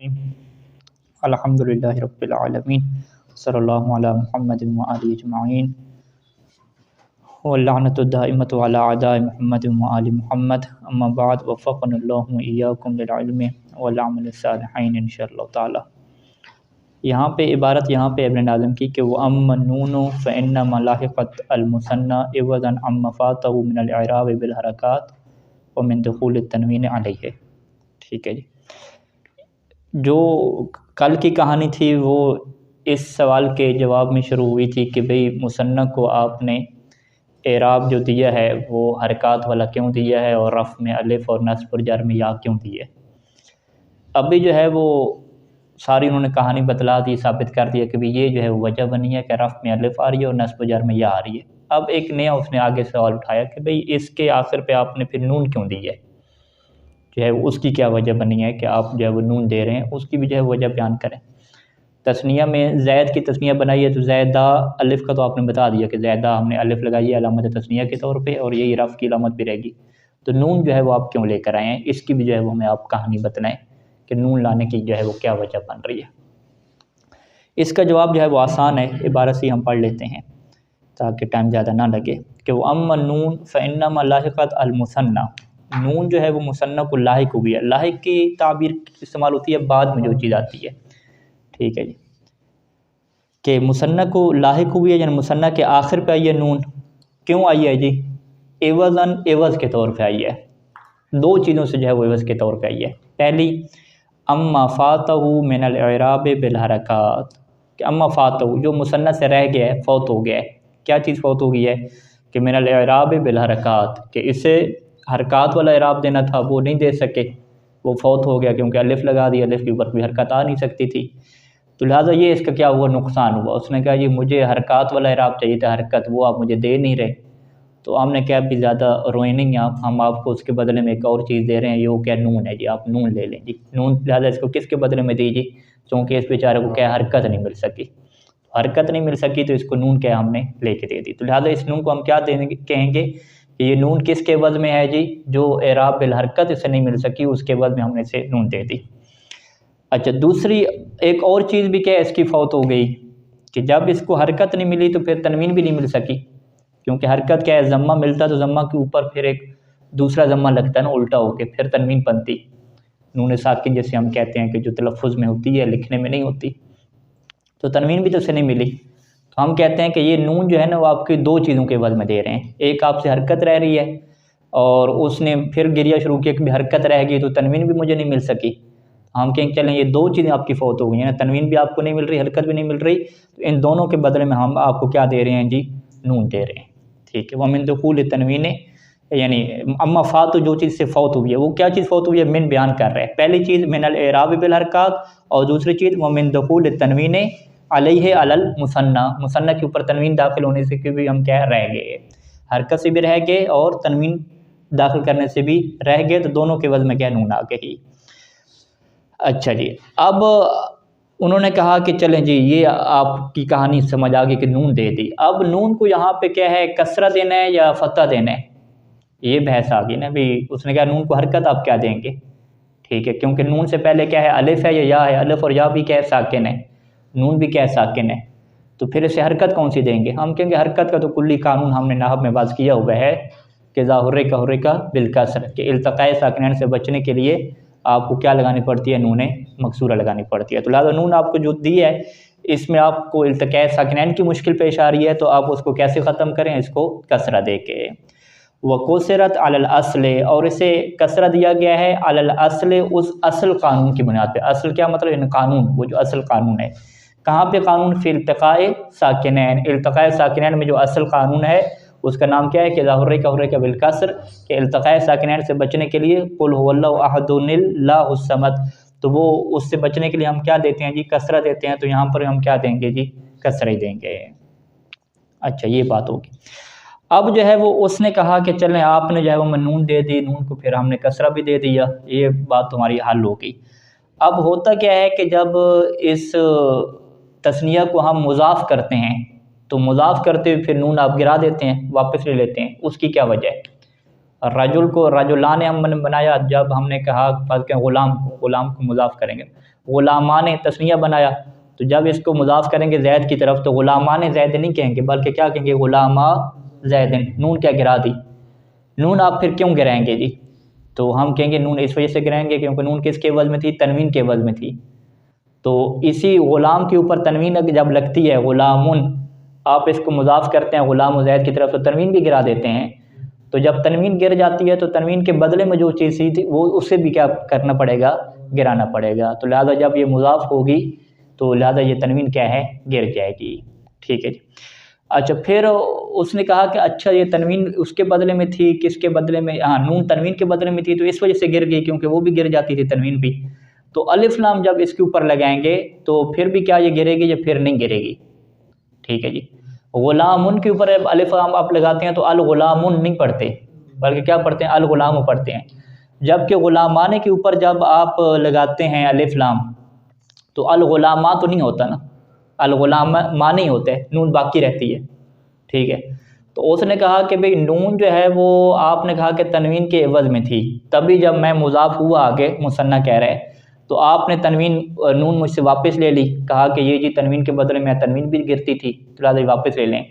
अल्हम्दुलिल्लाहि रब्बिल आलमीन सल्लल्लाहु अला मुहम्मदिन व आलिहि अजमाइन व लअनतु दाइमतु अला अदाइ मुहम्मदिन व आलि मुहम्मद अम्मा बाद वफ़क़नल्लाहु व इय्याकुम लिल इल्मि वल अमलि सालिहीन इंशाअल्लाह ताला। यहाँ पे इबारत इब्न नाज़िम की कि वह अम्मा नूनु फ़इन्नमा लाहिक़त अल मुसन्ना इवज़न अम्मा फ़ातहु मिनल इराब बिल हरकात व मिन दुख़ूल तनवीन अलैहि। ठीक है जी। जो कल की कहानी थी वो इस सवाल के जवाब में शुरू हुई थी कि भाई मुसन्ना को आपने एराब जो दिया है वो हरकात वाला क्यों दिया है और रफ़ में अलिफ और नस्ब और जर में या क्यों दिए। अभी जो है वो सारी उन्होंने कहानी बतला दी, साबित कर दिया कि भाई ये जो है वो वजह बनी है कि रफ़ में अलिफ आ रही है और नस्ब जर में या आ रही है। अब एक नया उसने आगे सवाल उठाया कि भाई इसके आखिर पे आपने फिर नून क्यों दी है, जो है उसकी क्या वजह बनी है कि आप जो है वो नून दे रहे हैं, उसकी भी जो है वजह बयान करें। तस्निया में ज़ैद की तस्निया बनाई है तो ज़ैदा अलिफ का तो आपने बता दिया कि ज़ैदा हमने अलिफ लगाई है अलामत तस्निया के तौर पे और यही रफ़ की अलामत भी रहेगी। तो नून जो है वो आप क्यों लेकर आए हैं, इसकी भी जो है वो हमें आप कहानी बताएं कि नून लाने की जो है वो क्या वजह बन रही है। इसका जवाब जो है वो आसान है, इबारत से हम पढ़ लेते हैं ताकि टाइम ज़्यादा ना लगे कि वो अम्मा नून फ़इन्नमा लाहिक़त अल मुसन्ना, नून जो है वो मुसन्ना को लाहिक हुई है। लाहिक की ताबीर इस्तेमाल होती है बाद में जो चीज़ आती है। ठीक है जी, कि मुसन्ना को लाहिक हुई है यानी मुसन्ना के आखिर पे आई है नून। क्यों आई है जी? एवज़न, एवज़ के तौर पे आई है। दो चीज़ों से जो है वो एवज़ के तौर पे आई है। पहली अम्मा फ़ातहु मिनल इराब बिल हरकात, कि अम्मा फ़ातहु जो मुसन्ना से रह गया है, फ़ौत हो गया है। क्या चीज़ फ़ौत हो गई है कि मिनल इराब बिल हरकात, कि इसे हरकात वाला इराब देना था वो नहीं दे सके, वो फ़ौत हो गया क्योंकि अलिफ लगा दी, अलिफ के ऊपर कोई हरकत आ नहीं सकती थी। तो लिहाजा ये इसका क्या हुआ, नुकसान हुआ। उसने कहा जी मुझे हरकत वाला इराब चाहिए था, हरकत वो आप मुझे दे नहीं रहे। तो हमने क्या भी ज़्यादा रोए नहीं आप, हम आपको उसके बदले में एक और चीज़ दे रहे हैं, ये क्या नून है जी, आप नून ले लें जी। नून लिहाजा इसको किसके बदले में दीजिए, क्योंकि इस बेचारे को क्या हरकत नहीं मिल सकी, हरकत नहीं मिल सकी तो इसको नून क्या हमने लेके दे दी। तो लिहाजा इस नून को हम क्या देंगे, कहेंगे कि ये नून किसके वज़ में है जी, जो एराब बिल हरकत इसे नहीं मिल सकी उसके वज़ में हमने इसे नून दे दी। अच्छा, दूसरी एक और चीज़ भी क्या इसकी फ़ौत हो गई कि जब इसको हरकत नहीं मिली तो फिर तनवीन भी नहीं मिल सकी, क्योंकि हरकत क्या है, ज़म्मा मिलता तो ज़म्मा के ऊपर फिर एक दूसरा ज़म्मा लगता है ना उल्टा होके, फिर तनवीन बनती। नून साकिन जैसे हम कहते हैं कि जो तलफ़ुज़ में होती है लिखने में नहीं होती, तो तनवीन भी तो उसे नहीं मिली। तो हम कहते हैं कि ये नून जो है ना वो आपकी दो चीज़ों के वज़न में दे रहे हैं। एक आपसे हरकत रह रही है और उसने फिर गिरिया शुरू किया कि हरकत रह गई तो तनवीन भी मुझे नहीं मिल सकी। हम कहेंगे चलें ये दो चीज़ें आपकी फ़ौत हो गई हैं ना, तनवीन भी आपको नहीं मिल रही, हरकत भी नहीं मिल रही, तो इन दोनों के बदले में हम आपको क्या दे रहे हैं जी, नून दे रहे हैं। ठीक है, वह मिन दुख़ूल तनवीन, यानी अम्मा फ़ात जो चीज़ से फ़ौत हुई है वो क्या चीज़ फ़ौत हुई है, मिन बयान कर रहे हैं। पहली चीज़ मिनल इराब बिल हरकात और दूसरी चीज़ वह मिन दुख़ूल तनवीन अलैहि अलल मुसन्ना, मुसन्ना के ऊपर तनवीन दाखिल होने से भी हम क्या रह गए, हरकत से भी रह गए और तनवीन दाखिल करने से भी रह गए, तो दोनों के वज़न में क्या नून आ गई। अच्छा जी, अब उन्होंने कहा कि चलें जी ये आपकी कहानी समझ आ गई कि नून दे दी। अब नून को यहाँ पे क्या है, कसरा देना है या फ़तह देना है, ये बहस आ गई ना भाई। उसने कहा नून को हरकत आप क्या देंगे। ठीक है, क्योंकि नून से पहले क्या है, अलिफ है या है, अलिफ और या भी क्या है, साकिन है, नून भी क्या है, साकिन है, तो फिर इसे हरकत कौन सी देंगे। हम कहेंगे हरकत का तो कुल्ली कानून हमने नाहव में बात किया हुआ है कि हुर्रिका बिलकसर, के इल्तिक़ाए साकिनैन से बचने के लिए आपको क्या लगानी पड़ती है, नून मकसूरा लगानी पड़ती है। तो लिहाजा नून आपको जो दी है इसमें आपको इल्तिक़ाए साकिनैन की मुश्किल पेश आ रही है, तो आप उसको कैसे ख़त्म करें, इसको कसरा दे के। वकुसिरत अलल अस्ल, और इसे कसरा दिया गया है अलल अस्ल, उस असल कानून की बुनियाद पे। असल क्या मतलब, इन कानून, वो जो असल कानून है। कहाँ पे कानून, फिर इल्तिक़ाए साकिनैन, इल्तिक़ाए साकिनैन में जो असल कानून है उसका नाम क्या है कि हुर्रिका बिलकसर, के इल्तिक़ाए साकिनैन से बचने के लिए कुल हुवल्लाहु अहदुल्लाहुस समद, तो वो उससे बचने के लिए हम क्या देते हैं जी, कसरा देते हैं। तो यहाँ पर हम क्या देंगे जी, कसरा ही देंगे। अच्छा, ये बात होगी। अब जो है वो उसने कहा कि चलें आपने जो है वो नून दे दी, नून को फिर हमने कसरा भी दे दिया, ये बात तुम्हारी हल हो गई। अब होता क्या है कि जब इस तस्निया को हम मुज़ाफ़ करते हैं तो मुज़ाफ़ करते हुए फिर नून आप गिरा देते हैं, वापस ले लेते हैं, उसकी क्या वजह है। रजुल को रजुलान हमने बनाया, जब हमने कहा गुलाम को मुज़ाफ़ करेंगे, ग़ुलामान तस्निया बनाया, तो जब इसको मुज़ाफ़ करेंगे ज़ैद की तरफ तो ग़ुलामान ज़ैद नहीं कहेंगे बल्कि क्या कहेंगे, ग़ुलामा ज़ैद। नून क्या गिरा दी, नून आप फिर क्यों गिराएंगे जी? तो हम कहेंगे नून इस वजह से गिराएंगे क्योंकि नून किसके एवज़ में थी, तनवीन के एवज़ में थी। तो इसी ग़ुलाम के ऊपर तनवीन जब लगती है, ग़ुलामुन, आप इसको मुज़ाफ़ करते हैं ग़ुलाम ज़ैद की तरफ तो तनवीन भी गिरा देते हैं। तो जब तनवीन गिर जाती है तो तनवीन के बदले में जो चीज़ थी वो उससे भी क्या करना पड़ेगा, गिराना पड़ेगा। तो लिहाजा जब ये मुज़ाफ़ होगी तो लिहाजा ये तनवीन क्या है, गिर जाएगी। ठीक है जी। अच्छा, फिर उसने कहा कि अच्छा ये तनवीन उसके बदले में थी, किसके बदले में, हाँ नून तनवीन के बदले में थी तो इस वजह से गिर गई क्योंकि वो भी गिर जाती थी तनवीन भी। तो अलिफ लाम जब इसके ऊपर लगाएंगे तो फिर भी क्या ये गिरेगी या फिर नहीं गिरेगी। ठीक है जी। ग़ुलामुन के ऊपर अलिफ लाम आप लगाते हैं तो अल ग़ुलामुन नहीं पढ़ते बल्कि क्या पढ़ते हैं, अल ग़ुलाम पढ़ते हैं। जबकि ग़ुलामाने के ऊपर जब आप लगाते हैं अलिफ लाम तो अल ग़ुलामा तो नहीं होता ना, अल ग़ुलामा नहीं होता है, नून बाकी रहती है। ठीक है। तो उसने कहा कि भाई नून जो है वो आपने कहा कि तनवीन के एवज़ में थी, तभी जब मैं मुज़ाफ़ हुआ आगे मुसन्ना कह रहा है तो आपने तनवीन नून मुझसे वापस ले ली, कहा कि ये जी तनवीन के बदले में तनवीन भी गिरती थी तो लिहाजा वापस ले लें।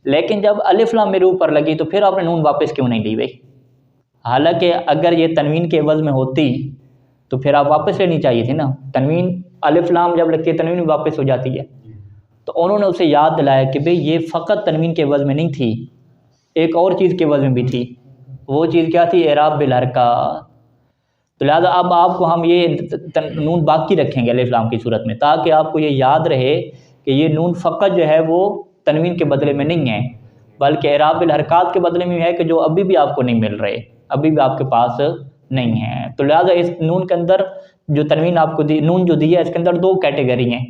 लेकिन जब अलिफ लाम मेरे ऊपर लगी तो फिर आपने नून वापस क्यों नहीं ली भाई? हालांकि अगर ये तनवीन के एवज़ में होती तो फिर आप वापस लेनी चाहिए थी ना। तनवीन अलिफ लाम जब लगती है तनवीन भी वापस हो जाती है। तो उन्होंने उसे याद दिलाया कि भाई ये फ़कत तनवीन के एवज़ में नहीं थी, एक और चीज़ के एवज़ में भी थी। वो चीज़ क्या थी, एराब बिल हरकत। तो लिहाजा अब आपको हम ये नून बाकी रखेंगे अलिफ लाम की सूरत में, ताकि आपको ये याद रहे कि ये नून फ़कत जो है वो तनवीन के बदले में नहीं है बल्कि एराब बिल हरकत के बदले में है कि जो अभी भी आपको नहीं मिल रहे, अभी भी आपके पास नहीं है। तो लिहाजा इस नून के अंदर जो तनवीन आपको दी, नून जो दी है, इसके अंदर दो कैटेगरी हैं।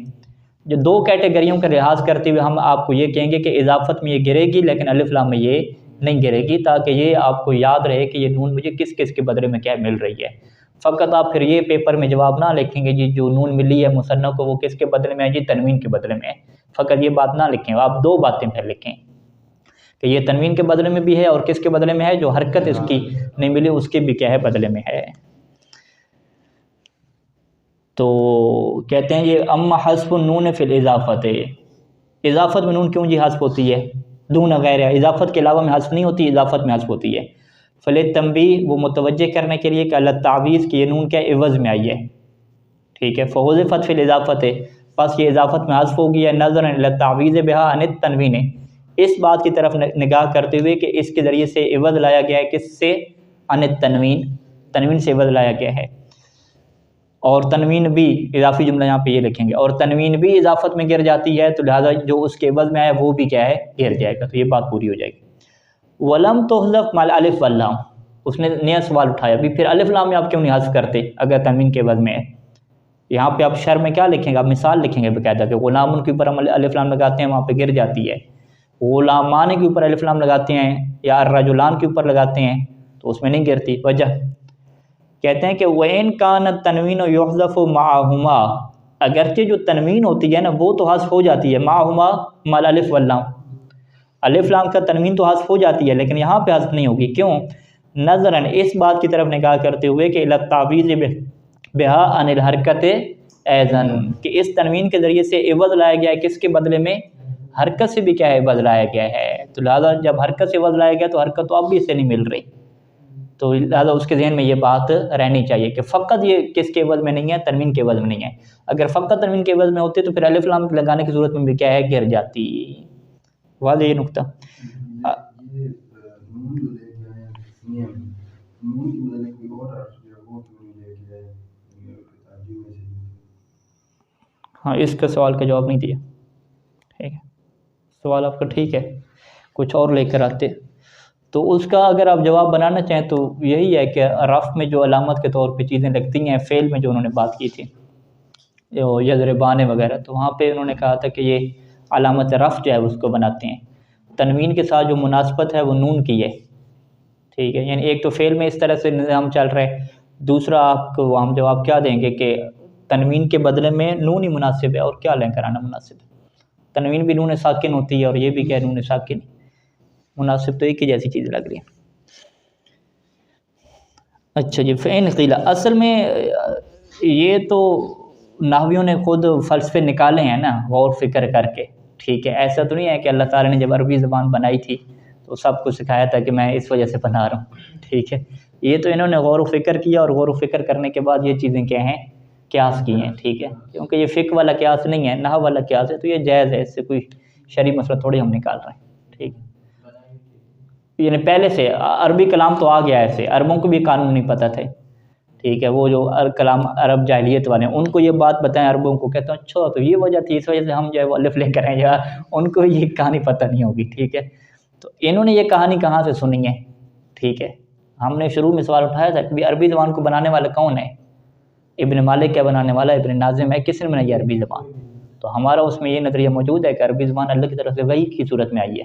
जो दो कैटेगरियों का लिहाज करते हुए हम आपको ये कहेंगे कि इजाफत में ये गिरेगी लेकिन अलिफ लाम में ये नहीं गिरेगी, ताकि ये आपको याद रहे कि ये नून मुझे किस किस के बदले में क्या मिल रही है। फ़कत आप फिर ये पेपर में जवाब ना लिखेंगे जी जो नून मिली है मुसन्ना को वो किसके बदले में है जी, तनवीन के बदले में है। फ़कत ये बात ना लिखें, आप दो बातें फिर लिखें कि ये तनवीन के बदले में भी है और किसके बदले में है, जो हरकत इसकी नहीं मिली उसके भी क्या है, बदले में है। तो कहते हैं ये अम्मा हस्फ़ुन नून फ़िल इज़ाफ़त, इज़ाफ़त में नून क्यों जी हस्फ़ होती है, दून गैर, इज़ाफ़त के अलावा में हस्फ़ नहीं होती, इज़ाफ़त में हस्फ़ होती है। फ़ले तंबी, वो मुतवज्जे करने के लिए कि अल तावीज़ की ये नून क्या एवज़ में आई है। ठीक है। फ़हुज़िफ़त फ़िल इज़ाफ़त है, बस ये इज़ाफ़त में हस्फ़ होगी है, नज़रन इला तावीज़ बिहा अनित तनवीन, इस बात की तरफ निगाह करते हुए कि इसके ज़रिए से एवज़ लाया गया है, किससे, अनित तनवीन, तनवीन से एवज़ लाया गया है। और तनवीन भी इजाफी जुमला यहाँ पे ये लिखेंगे, और तनवीन भी इजाफत में गिर जाती है तो लिहाजा जो उसके एवज़ में है वो भी क्या है, गिर जाएगा। तो ये बात पूरी हो जाएगी। वलम तुहज़फ़ मल अलिफ वल्लाम, उसने नया सवाल उठाया भी फिर अलिफ लाम में आप क्यों नहीं हज़्फ़ करते अगर तनवीन के एवज़ में है। यहाँ पे आप शर में क्या लिखेंगे, आप मिसाल लिखेंगे बाकायदा कि ग़ुलामुन के ऊपर हम अलिफ लाम लगाते हैं वहाँ पे गिर जाती है, ग़ुलामान के ऊपर अलिफ लाम लगाते हैं या रजुलान के ऊपर लगाते हैं तो उसमें नहीं गिरती। वजह कहते हैं कि वैन कान तनवीन युहज़फ़ु माहुमा, अगरचे जो तनवीन होती है ना वो तो हज़्फ़ हो जाती है, माहुमा मल अलिफ वल्लाम, अलिफ लाम का तनवीन तो हज़्फ़ हो जाती है लेकिन यहाँ पे हज़्फ़ नहीं होगी। क्यों, नज़रन, इस बात की तरफ निगाह करते हुए कि इला तावीज़ बिहा अनिल हरकत ऐज़न, कि इस तनवीन के ज़रिए से एवज़ लाया गया है, किसके बदले में, हरकत से भी क्या है, एवज़ लाया गया है। तो लिहाजा जब हरकत से एवज़ लाया गया तो हरकत तो अब भी इससे नहीं मिल रही, तो लिहाजा उसके जहन में ये बात रहनी चाहिए कि फ़कत ये किसके एवज़ में नहीं है, तनवीन के एवज़ में नहीं है। अगर फ़कत तनवीन के एवज़ में होती तो फिर अलिफ लाम लगाने की सूरत में भी क्या है, गिर जाती। वाज़ेह ये नुक्ता। हाँ, इसका सवाल का जवाब नहीं दिया। ठीक है, सवाल आपका ठीक है, कुछ और लेकर आते तो उसका अगर आप जवाब बनाना चाहें तो यही है कि रफ़ में जो अलामत के तौर पे चीज़ें लगती हैं, फ़ेल में जो उन्होंने बात की थी यज़रिबान वगैरह, तो वहाँ पे उन्होंने कहा था कि ये अलामत रफ़ जो है उसको बनाते हैं, तनवीन के साथ जो मुनासबत है वो नून की है। ठीक है, यानी एक तो फ़ेल में इस तरह से निज़ाम चल रहा है, दूसरा आपको हम जवाब क्या देंगे कि तनवीन के बदले में नून ही मुनासिब है और क्या लेकर आना मुनासिब है। तनवीन भी नून साकिन होती है और ये भी क्या नून साकिन, मुनासिब तो एक ही जैसी चीज़ लग रही है। अच्छा जी, फ़ैन क़ीला, असल में ये तो नाहवियों ने खुद फ़लसफ़े निकाले हैं ना गौर फ़िक्र करके, ठीक है। ऐसा तो नहीं है कि अल्लाह ताला ने जब अरबी ज़बान बनाई थी तो सबको सिखाया था कि मैं इस वजह से बना रहा हूँ, ठीक है। ये तो इन्होंने गौर फ़िक्र किया और गौर फ़िक्र करने के बाद ये चीज़ें क्या हैं, क़यास की हैं, ठीक है। क्योंकि ये फ़िक़्ह वाला क़यास नहीं है, नहव वाला क़यास है, तो ये जायज़ है, इससे कोई शरई मसला थोड़ी हम निकाल रहे हैं, ठीक है। यानी पहले से अरबी कलाम तो आ गया ऐसे, अरबों को भी कानून नहीं पता थे, ठीक है। वो जो कलाम अरब जाहिलियत वाले हैं उनको ये बात बताएं अरबों को, कहते हैं अच्छा तो ये वजह थी, इस वजह से हम जो है वो अलिफ लेकर आए, या उनको ये कहानी पता नहीं होगी, ठीक है। तो इन्होंने ये कहानी कहाँ से सुनी है, ठीक है। हमने शुरू में सवाल उठाया था कि अरबी ज़बान को बनाने वाला कौन है, इब्न मालिक क्या बनाने वाला, इब्न नाज़िम है, किसने बनाई अरबी ज़बान। तो हमारा उसमें ये नज़रिया मौजूद है कि अरबी ज़बान अल्लाह की तरफ से वही की सूरत में आई है।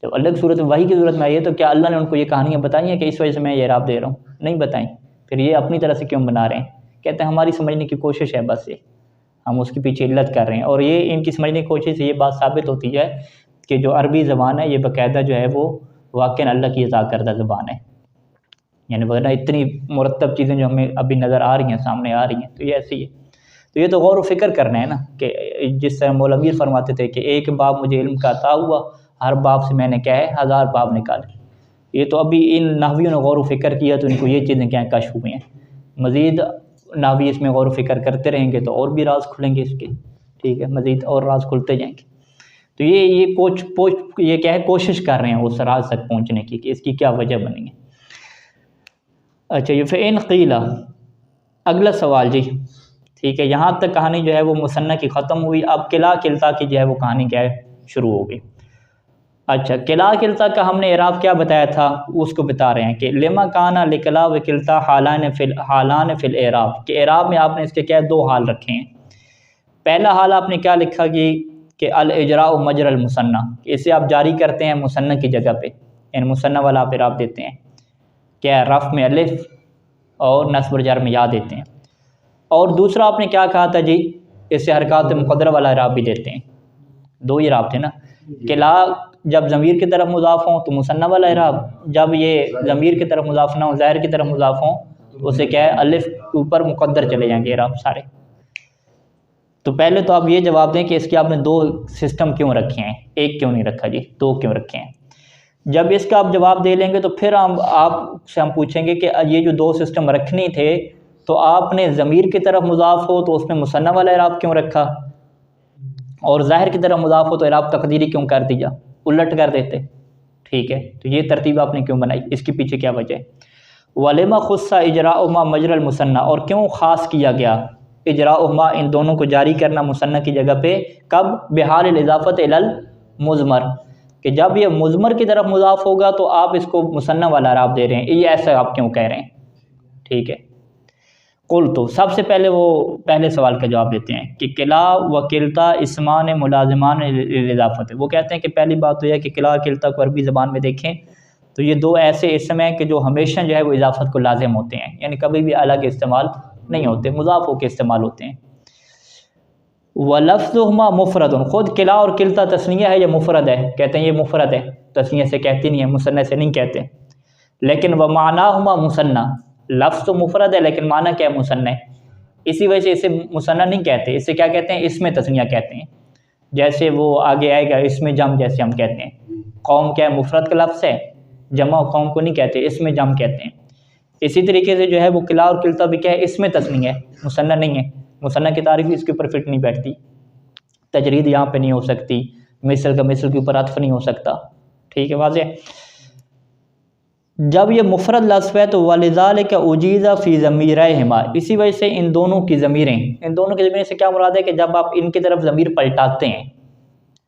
तो अलग सूरत में वही की सूरत में आई है, तो क्या अल्लाह ने उनको ये कहानियाँ बताई हैं कि इस वजह से मैं ये इराब दे रहा हूँ, नहीं बताई। फिर ये अपनी तरह से क्यों बना रहे हैं, कहते हैं हमारी समझने की कोशिश है, बस ये हम उसके पीछे इल्लत कर रहे हैं। और ये इनकी समझने की कोशिश से ये बात साबित होती है कि जो अरबी ज़बान है ये बाकायदा जो है वो वाक़ई अल्लाह की अता करदा ज़बान है। यानी वरना इतनी मुरत्तब चीज़ें जो हमें अभी नज़र आ रही हैं, सामने आ रही हैं, तो ये ऐसी है। तो ये तो गौर व फ़िक्र करना है ना, कि जिस तरह मौला मीर फरमाते थे कि एक बाब मुझे इल्म का अता हुआ, हर बाब से मैंने क्या है 1000 बाब निकाले। ये तो अभी इन नाहवियों ने गौर व फ़िक्र किया तो इनको ये चीज़ें क्या कश्फ हुई हैं। मज़ीद नाहवी इसमें गौर व फ़िक्र करते रहेंगे तो और भी राज खुलेंगे इसके, ठीक है, मज़ीद और राज खुलते जाएंगे। तो ये क्या है, कोशिश कर रहे हैं उस राज तक पहुँचने की कि इसकी क्या वजह बनी है। अच्छा, ये फ़इन क़ीला, अगला सवाल जी, ठीक है। यहाँ तक कहानी जो है वो मुसन्ना की ख़त्म हुई। अब किला किलता की जो है वो कहानी क्या है, शुरू हो गई। अच्छा, किला किलता का हमने इराब क्या बताया था, उसको बता रहे हैं कि लिमा काना लिकला व किलता हालान फिल इराब, के इराब में आपने इसके क्या दो हाल रखे हैं। पहला हाल आपने क्या लिखा कि अल इजरा मजरल मुसन्ना, इसे आप जारी करते हैं मुसन्ना की जगह पे, यानी मुसन्ना वाला आप इराब देते हैं, क्या रफ़ में अलिफ और नस्ब व जर में या देते हैं। और दूसरा आपने क्या कहा था जी, इससे हरकत मुक़द्दरा वाला इराब भी देते हैं। दो इराब थे ना, किला जब ज़मीर की तरफ मुज़ाफ़ हों तो मुसन्ना वाला इराब, जब ये ज़मीर की तरफ मुज़ाफ़ ना हो, ज़ाहिर की तरफ मुज़ाफ़ हों तो उसे क्या है अलिफ के ऊपर मुक़द्दर चले जाएंगे इराब सारे। तो पहले तो आप ये जवाब दें कि इसके आपने दो सिस्टम क्यों रखे हैं, एक क्यों नहीं रखा जी, दो क्यों रखे हैं। जब इसका आप जवाब दे लेंगे तो फिर आपसे हम पूछेंगे कि ये जो दो सिस्टम रखने थे तो आपने ज़मीर की तरफ मुज़ाफ़ हो तो उसमें मुसन्ना वाला इराब क्यों रखा, और ज़ाहिर की तरफ मुज़ाफ़ हो तो इराब तकदीरी क्यों कर दिया, उलट कर देते, ठीक है। तो ये तरतीब आपने क्यों बनाई, इसके पीछे क्या वजह है। वलिमा खुस्सा इजराउमा मजरल मुसन्ना, और क्यों ख़ास किया गया इजराउमा, इन दोनों को जारी करना मुसन्ना की जगह पे, कब, बिहाल इजाफ़त इलल मुज़मर, कि जब ये मुज़मर की तरफ मुज़ाफ़ होगा तो आप इसको मुसन्ना वाला इराब दे रहे हैं, ये ऐसा आप क्यों कह रहे हैं, ठीक है। कुल तो सबसे पहले वो पहले सवाल का जवाब देते हैं कि किला व किलता इस्मान मुलाजिमान इजाफ़त, वो कहते हैं कि पहली बात तो यह है कि किला और किलता को अरबी ज़बान में देखें तो ये दो ऐसे इसम हैं कि जो हमेशा जो है वो इजाफ़त को लाजिम होते हैं, यानी कभी भी अलग इस्तेमाल नहीं होते, मुज़ाफ़ होकर इस्तेमाल होते हैं। व लफ्ज़ुहुमा मुफ़रदुन, ख़ुद किला और किलता तस्निया है या मुफ़रद है, कहते हैं ये मुफ़रद है, तस्निया से कहते नहीं है, मुसन्ना से नहीं कहते। लेकिन व मानाहुमा मुसन्ना, लफ्ज़ तो मुफ़रद है लेकिन माना क्या है, मुसन्ना है, इसी वजह से इसे मुसन्ना नहीं कहते, इससे क्या कहते हैं, इसमें तस्निया कहते हैं। जैसे वो आगे आएगा इसमें जम, जैसे हम कहते हैं कौम क्या है, मुफ़रद का लफ्ज़ है, जमा कौम को नहीं कहते, इसमें जम कहते हैं। इसी तरीके से जो है वो किला और किलता भी क्या है, इसमें तस्निया है, मुसन्ना नहीं है। मुसन्ना की तारीफ़ इसके ऊपर फिट नहीं बैठती, तजरीद यहाँ पे नहीं हो सकती, मिसल का मिसल के ऊपर अत्फ़ नहीं हो सकता, ठीक है, वाज़ेह। जब ये मुफ़रद लफ्ज़ है तो वलिज़ालिका उजीज़ा फ़ी ज़मीरहिमा, इसी वजह से इन दोनों की ज़मीरें से क्या मुराद है कि जब आप इनकी तरफ ज़मीर पलटाते हैं,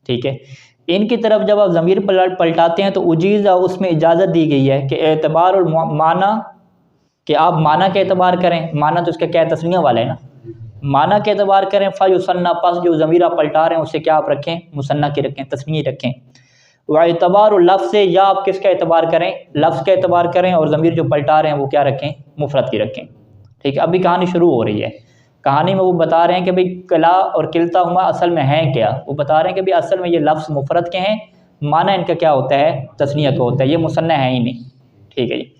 ठीक है, इनकी तरफ जब आप ज़मीर पलटाते हैं तो उजीज़ा, उसमें इजाज़त दी गई है कि एतबार और माना, कि आप माना के एतबार करें, माना तो इसका क्या है, तस्निया वाला है ना, माना के एतबार करें, फ़युसन्ना, पास जो ज़मीर आप पलटा रहे हैं उसे क्या आप रखें, मुसन्ना की रखें, तस्नीय रखें। व एतबार लफ्ज़ से, या आप किसका एतबार करें, लफ्ज़ का एतबार करें, और ज़मीर जो पलटा रहे हैं वो क्या रखें, मुफ़रद की रखें, ठीक है। अभी कहानी शुरू हो रही है, कहानी में वो बता रहे हैं कि भाई किला और किलता हुमा असल में हैं क्या, वो बता रहे हैं कि भाई असल में ये लफ्ज़ मुफ़रद के हैं, माना इनका क्या होता है, तस्निया का होता है, ये मुसन्ना है ही नहीं, ठीक है जी।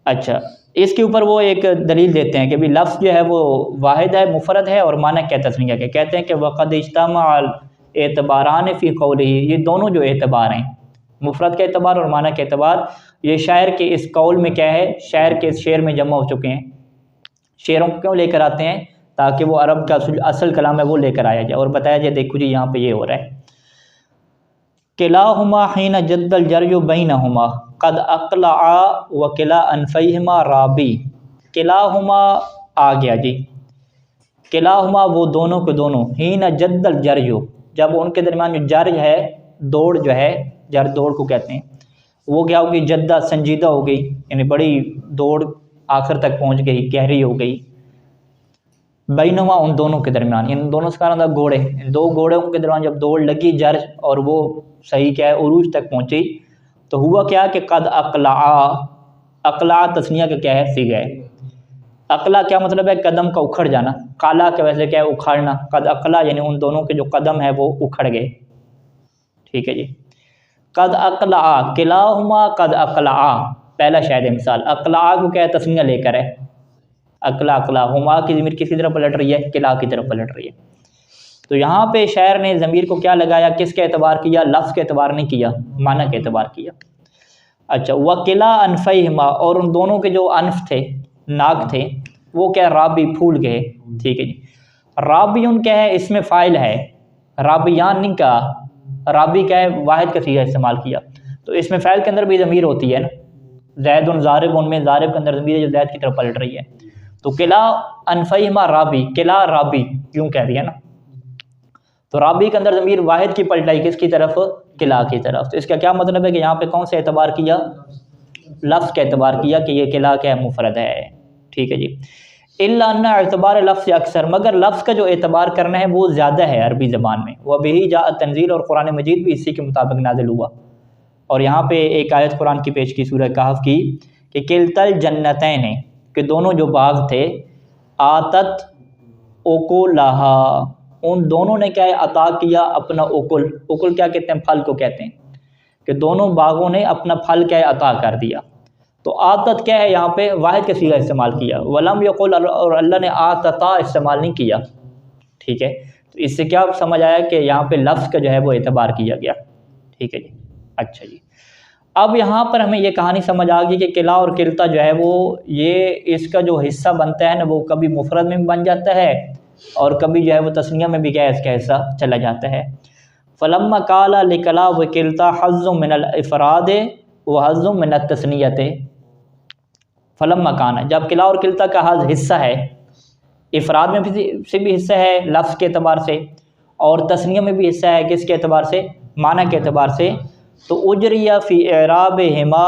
अच्छा, इसके ऊपर वो एक दलील देते हैं कि भी लफ्ज़ जो है वो वाहिद है, मुफरद है, और माना क्या तस्निया के। कहते हैं कि वक़द इज्तमअल एतबारान फ़ी क़ौलिही, ये दोनों जो एतबार हैं, मुफरद का एतबार और माना के एतबार, ये शायर के इस कौल में क्या है, शायर के इस शेर में जमा हो चुके हैं। शेरों को क्यों लेकर आते हैं? ताकि वो अरब का असल कलाम है वो लेकर आया जाए और बताया जाए देखो जी यहाँ पे ये हो रहा है। किलाहुमा हिन जद्दल जरयु बैनहुमा कद अक़ला व किला अनफ़ैहिमा राबी। किलाहुमा आ गया जी, किलाहुमा वो दोनों के दोनों, हिन जद्दल जरयु जब उनके दरमियान जो जर है, दौड़ जो है, जर दौड़ को कहते हैं, वो क्या होगी, जद्दा संजीदा हो गई, यानी बड़ी दौड़ आखिर तक पहुंच गई, गहरी हो गई। बैनुमा उन दोनों के दरमियान, इन दोनों से कारण घोड़े, इन दो घोड़ों के दरमियान जब दौड़ लगी जर और वो सही क्या है उरूज तक पहुंची, तो हुआ क्या कि कद अक़ला, अक़ला तस्निया का क्या है, सीगा है। अक़ला क्या मतलब है, कदम का उखड़ जाना, काला के वैसे क्या है उखाड़ना, कद अक़ला यानी उन दोनों के जो कदम है वो उखड़ गए। ठीक है जी, कद अक़ला, किलाहुमा कद अक़ला, पहला शायद मिसाल, अक़ला को क्या है तस्निया लेकर है, अक़ला अक़ला, हुमा की ज़मीर किसी तरफ पलट रही है, किला की तरफ पलट रही है। तो यहाँ पे शायर ने ज़मीर को क्या लगाया, किसके एतबार किया, लफ्ज़ के एतबार नहीं किया, माना के एतबार किया। अच्छा, वकिला अनफ़ैहिमा, और उन दोनों के जो अनफ थे, नाक थे, वो क्या राबी फूल गए। ठीक है जी, राबी उन क्या है, इसमें फ़ाइल है, राबियान नहीं कहा, राबी क्या है वाहिद का सीगा इस्तेमाल किया, तो इसमें फ़ाइल के अंदर भी ज़मीर होती है ना, ज़ैद ज़ारिब, उनमें ज़ारिब के अंदर ज़मीर है जो ज़ैद की तरफ पलट रही है। तो किला अनफ़ैहिमा राबी, किला राबी यूँ कह दिया ना, तो राबी के अंदर ज़मीर वाहिद की पलटाई किसकी तरफ, किला की तरफ। तो इसका क्या मतलब है कि यहाँ पे कौन सा एतबार किया, लफ्ज़ का एतबार किया कि ये किला क्या है, मुफरद है। ठीक है जी, इल्ला अन्ना एतबार लफ्ज़ अक्सर, मगर लफ्ज़ का जो एतबार करना है वो ज़्यादा है अरबी ज़बान में। वह बिही जा तंजील, और कुरान मजीद भी इसी के मुताबिक नाजिल हुआ। और यहाँ पे एक आयत कुरान की पेश की सूरह कहफ की कि किलतल जन्नतैन, कि दोनों जो बाग थे, आतत उकुलहा, उन दोनों ने क्या है अता किया अपना उकुल, उकुल क्या कहते हैं, फल को कहते हैं, कि दोनों बागों ने अपना फल क्या है अता कर दिया। तो आतत क्या है, यहाँ पे वाहिद का सीगा इस्तेमाल किया, वलम यकुल, और अल्लाह ने आतता इस्तेमाल नहीं किया। ठीक है, तो इससे क्या समझ आया कि यहाँ पे लफ्ज़ का जो है वो एतबार किया गया। ठीक है जी, अच्छा जी, अब यहाँ पर हमें ये कहानी समझ आ गई कि किला और किलता जो है वो, ये इसका जो हिस्सा बनता है ना, वो कभी मुफरद में भी बन जाता है और कभी जो है वो तस्निया में भी क्या है इसका हिस्सा चला जाता है। फलम्मा काला लिकला व किलता हज़्ज़ुम मिनल इफ़राद व हज़्ज़ुम मिनत तस्नियत। फलम्मा काना, जब किला और किलता का हज़ हिस्सा है, इफ़राद में भी से भी हिस्सा है लफ्ज़ के एतबार से, और तस्निया में भी हिस्सा है किसके एतबार से, माना के एतबार से। तो उजरिया फ़ी एराब हिमा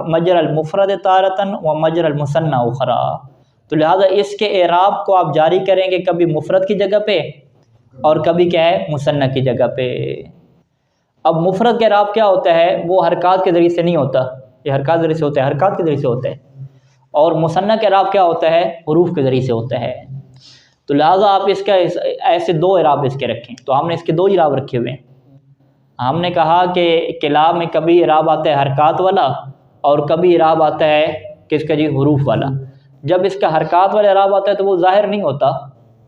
मजरल मुफरद तारतन व मजरल मुसन्ना उखरा, तो लिहाजा इसके एराब को आप जारी करेंगे कभी मुफरद की जगह पे और कभी क्या है मुसन्ना की जगह पे। अब मुफरद का एराब क्या होता है, वो हरकत के ज़रिए से नहीं होता, ये हरकत के ज़रिए से होता है, हरकत के ज़रिए से होता है। और मुसन्ना का एराब क्या होता है, हुरूफ के ज़रिए से होता है। तो लिहाजा आप इसका ऐसे दो एराब इसके रखें, तो हमने इसके दो एराब रखे हुए हैं। हमने कहा कि किला में कभी इराब आता है हरकत वाला और कभी इराब आता है किसका जी, हुरूफ वाला। जब इसका हरकत वाला इराब आता है तो वो ज़ाहिर नहीं होता,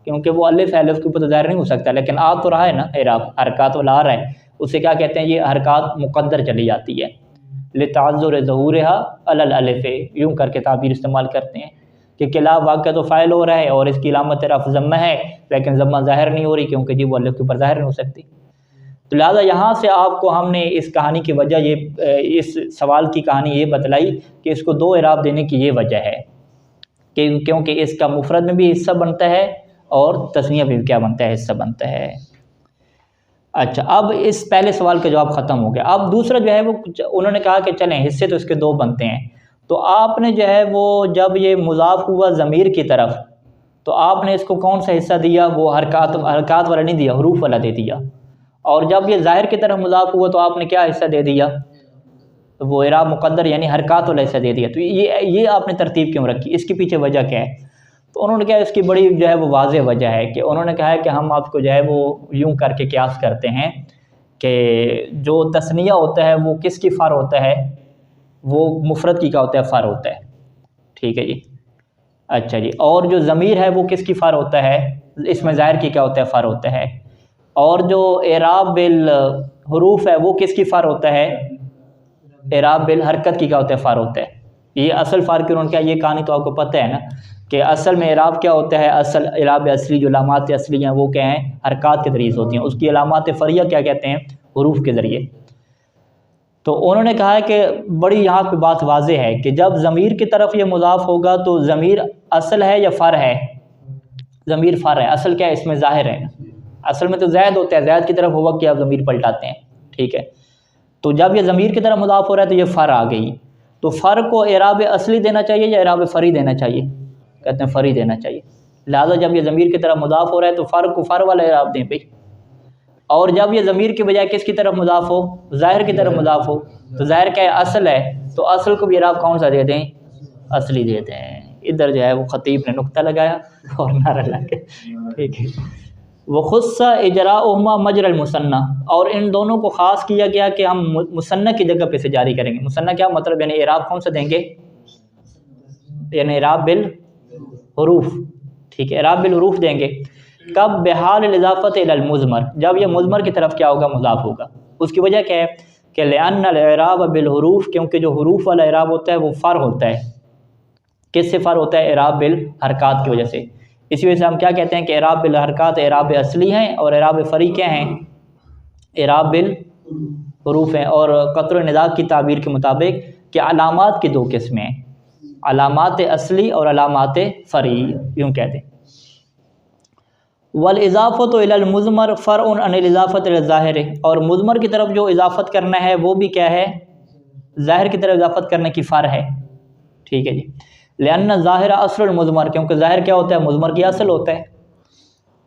क्योंकि वो अलिफ है, उसके ऊपर तो ज़ाहिर नहीं हो सकता, लेकिन आ तो रहा है ना इराब, हरकत वाला आ रहा है, उसे क्या कहते हैं, ये हरकत मुक़द्दर चली जाती है, लिताज़्ज़ुर ज़हूरिहा अलल अलिफ़, यूँ करके ताबीर इस्तेमाल करते हैं कि किला वाक़ तो फ़ाइल हो रहा है और इसकी इलामत रफ़्ज़ ज़म्मा है, लेकिन ज़म्मा ज़ाहिर नहीं हो रही क्योंकि जी वो अलिफ के ऊपर ज़ाहिर नहीं हो सकती। तो लिहाजा यहाँ से आपको हमने इस कहानी की वजह, ये इस सवाल की कहानी ये बतलाई कि इसको दो इराब देने की ये वजह है कि क्योंकि इसका मुफरद में भी हिस्सा बनता है और तस्निया में भी क्या बनता है, हिस्सा बनता है। अच्छा, अब इस पहले सवाल का जवाब ख़त्म हो गया। अब दूसरा जो है वो उन्होंने कहा कि चलें हिस्से तो इसके दो बनते हैं, तो आपने जो है वो जब ये मुज़ाफ़ हुआ ज़मीर की तरफ, तो आपने इसको कौन सा हिस्सा दिया, वो हरकत वाला नहीं दिया, हुरूफ वाला दे दिया। और जब ये ज़ाहिर की तरफ मुज़ाफ़ हुआ तो आपने क्या हिस्सा दे दिया, वो इराब मुक़द्दर यानी हरकत वाला हिस्सा दे दिया। तो ये आपने तरतीब क्यों रखी, इसके पीछे वजह क्या है? तो उन्होंने कहा इसकी बड़ी जो है वो वाज़ेह वजह है कि उन्होंने कहा है कि हम आपको जो है वो यूँ करके क़यास करते हैं कि जो तस्निया होता है वो किसकी फ़र होता है, वो मुफरद की क्या होता है, फ़र होता है। ठीक है जी। अच्छा जी, और जो ज़मीर है वो किसकी फ़र होता है, इसमें ज़ाहिर की क्या होता है, फ़र होता है। और जो एराब बिल हरूफ है वो किसकी फ़र होता है, एराब बिल हरकत की क्या होता है, फ़र होता है। ये असल फ़र्क क्यों क्या, ये कहानी तो आपको पता है ना कि असल में एराब क्या होता है, असल एराब असली जो अलामात असली हैं वो क्या हैं, हरकत के ज़रिए होती हैं, उसकी अलामात फ़रिया क्या कहते हैं, हरूफ के ज़रिए। तो उन्होंने कहा है कि बड़ी यहाँ पे बात वाज़ेह है कि जब ज़मीर की तरफ ये मुज़ाफ़ होगा तो ज़मीर असल है या फ़र है, ज़मीर फ़र है, असल क्या है, इसमें ज़ाहिर है। असल में तो ज़ैद होता है, ज़ैद की तरफ होगा कि आप ज़मीर पलटाते हैं, ठीक है। तो जब ये ज़मीर की तरफ मुज़ाफ़ हो रहा है तो ये फ़र आ गई। तो फ़र को एराब असली देना चाहिए या एराब फ़री देना चाहिए, कहते हैं फ़री देना चाहिए। लिहाजा जब ये ज़मीर की तरफ मुज़ाफ़ हो रहा है तो फ़र को फ़र वाला एराब दें भाई। और जब ये ज़मीर के बजाय किसकी तरफ मुज़ाफ़ हो, ज़ाहिर की तरफ मुज़ाफ़ हो, तो ज़ाहिर क्या है, असल है, तो असल को भी एराब कौन सा दे दें, असली दे दें। इधर जो है वो ख़तीब ने नुक्ता लगाया और नारा लगा, ठीक है। वो खुस्सा इजराउहुमा मजरल मुसन्ना, और इन दोनों को ख़ास किया गया कि हम मुसन्ना की जगह पे से जारी करेंगे। मुसन्ना क्या मतलब, यानी एराब कौन सा देंगे, यानी एराब बिल हरूफ, ठीक है, एराब बिल हरूफ देंगे। कब, बेहाल इजाफ़त इलल मुज़मर, जब यह मुज़मर की तरफ क्या होगा, मुज़ाफ़ होगा। उसकी वजह क्या है कि लिअन्नल एराब बिल हरूफ, क्योंकि जो हरूफ वाला एराब होता है वो फ़र होता है, किससे फ़र होता है, एराब बिल हरकत की वजह से। इसी वजह से हम क्या कहते हैं कि एराब बिल हरकत एराब असली हैं और एराब फ़री क्या हैं, एराब बिल हरूफ हैं। और क़त्र निज़ा की ताबीर के मुताबिक कि अलामात की दो किस्में हैं, अलामात असली और अलामात फ़री, यूँ कहते हैं। वल इज़ाफ़त इलल मुज़मर फ़रउन अनिल इज़ाफ़त इल ज़ाहिर, और मुज़मर की तरफ जो इज़ाफ़त करना है वो भी क्या है, ज़ाहिर की तरफ इज़ाफ़त करने की फ़र है, ठीक है जी। लिअन्न ज़ाहिर असलुल मुज़मर, क्योंकि ज़ाहिर क्या होता है, मुज़मर की असल होता है।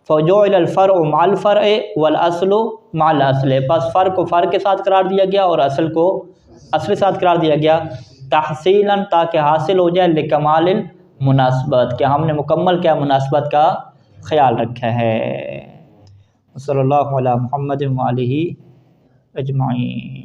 फ़जुइलल फ़रउ मअल फ़रअ वल असलु मअल अस्ल, बस फ़र को फ़र के साथ करार दिया गया और असल को असल के साथ करार दिया गया, तहसीलन, ताकि हासिल हो जाए लिकमालिल मुनासबत, कि हमने मुकम्मल क्या मुनासबत का ख्याल रखा है। सल्लल्लाहु अला मुहम्मद व आलिहि अजमाइन।